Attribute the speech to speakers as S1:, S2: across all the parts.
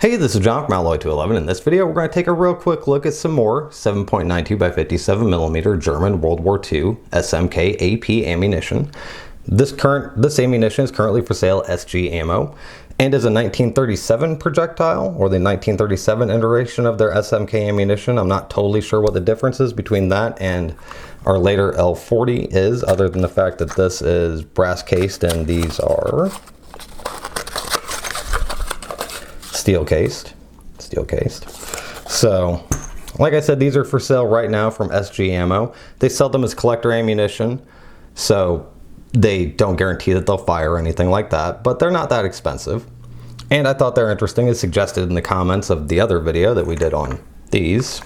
S1: Hey, this is John from WWII. In this video, we're going to take a real quick look at some more 7.92 by 57mm German World War II S.m.K. AP ammunition. This ammunition is currently for sale at SG Ammo and is a 1937 projectile, or the 1937 iteration of their S.m.K. ammunition. I'm not totally sure what the difference is between that and our later L.40 is, other than the fact that this is brass cased and these are steel cased. So, like I said, these are for sale right now from SG Ammo. They sell them as collector ammunition, so they don't guarantee that they'll fire or anything like that, but they're not that expensive. And I thought they're interesting, as suggested in the comments of the other video that we did on these,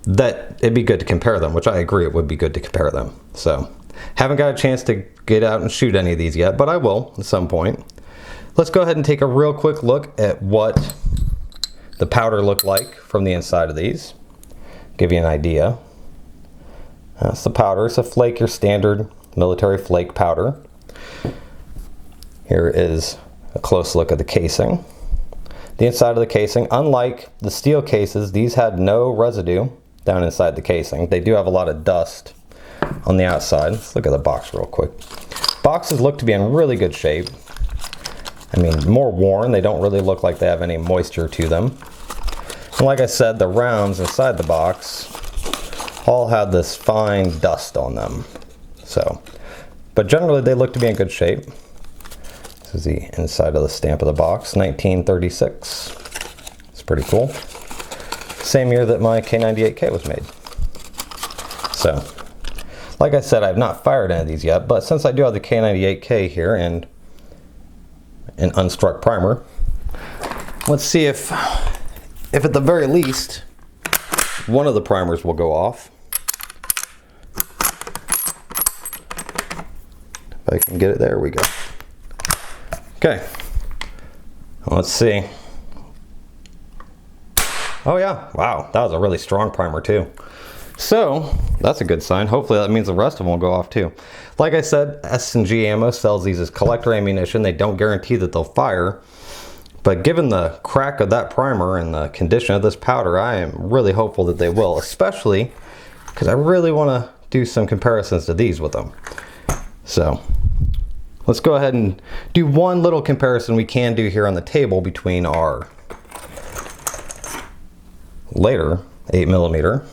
S1: that it'd be good to compare them, which I agree it would be good to compare them. So, haven't got a chance to get out and shoot any of these yet, but I will at some point. Let's go ahead and take a real quick look at what the powder looked like from the inside of these. Give you an idea. That's the powder. It's a flake, your standard military flake powder. Here is a close look at the casing. The inside of the casing, unlike the steel cases, these had no residue down inside the casing. They do have a lot of dust on the outside. Let's look at the box real quick. Boxes look to be in really good shape. I mean, more worn. They don't really look like they have any moisture to them. And like I said, the rounds inside the box all had this fine dust on them. So, but generally they look to be in good shape. This is the inside of the stamp of the box, 1936. It's pretty cool. Same year that my K98K was made. So, like I said, I've not fired any of these yet, but since I do have the K98K here and an unstruck primer, let's see if at the very least one of the primers will go off. If I can get it, there we go. Okay, let's see. Oh yeah, wow, that was a really strong primer too. So that's a good sign. Hopefully that means the rest of them will go off too. Like I said, S&G Ammo sells these as collector ammunition. They don't guarantee that they'll fire, but given the crack of that primer and the condition of this powder, I am really hopeful that they will, especially because I really want to do some comparisons to these with them. So let's go ahead and do one little comparison we can do here on the table between our later 8mm,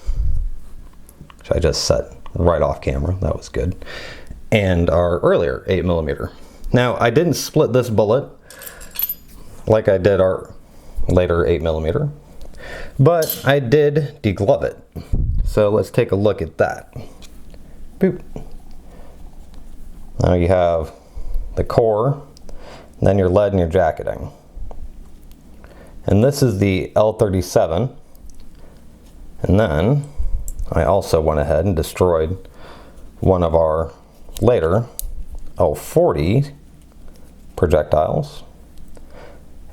S1: which I just set right off camera, that was good, and our earlier 8mm. Now, I didn't split this bullet like I did our later 8mm, but I did deglove it. So let's take a look at that. Boop. Now you have the core, and then your lead and your jacketing. And this is the L.37, and then I also went ahead and destroyed one of our later L.40 projectiles.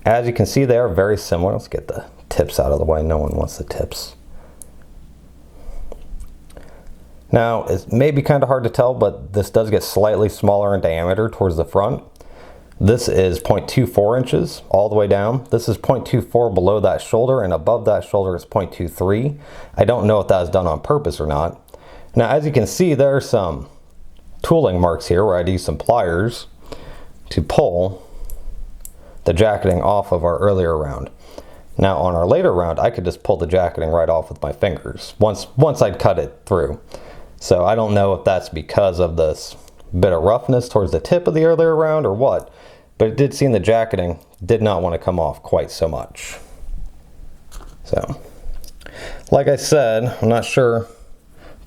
S1: As you can see, they are very similar. Let's get the tips out of the way. No one wants the tips. Now, it may be kind of hard to tell, but this does get slightly smaller in diameter towards the front. This is 0.24 inches all the way down. This is 0.24 below that shoulder, and above that shoulder is 0.23. I don't know if that was done on purpose or not. Now, as you can see, there are some tooling marks here where I'd use some pliers to pull the jacketing off of our earlier round. Now, on our later round, I could just pull the jacketing right off with my fingers once I'd cut it through. So I don't know if that's because of this bit of roughness towards the tip of the earlier round or what, but it did seem the jacketing did not want to come off quite so much. So, like I said, I'm not sure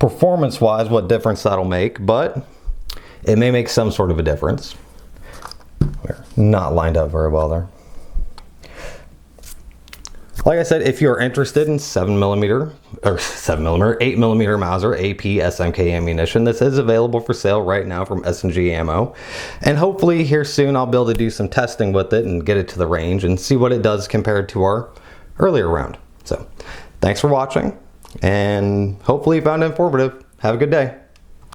S1: performance-wise what difference that'll make, but it may make some sort of a difference. We're not lined up very well there. Like I said, if you're interested in 8mm Mauser AP S.m.K. ammunition, this is available for sale right now from S&G Ammo. And hopefully here soon I'll be able to do some testing with it and get it to the range and see what it does compared to our earlier round. So, thanks for watching, and hopefully you found it informative. Have a good day.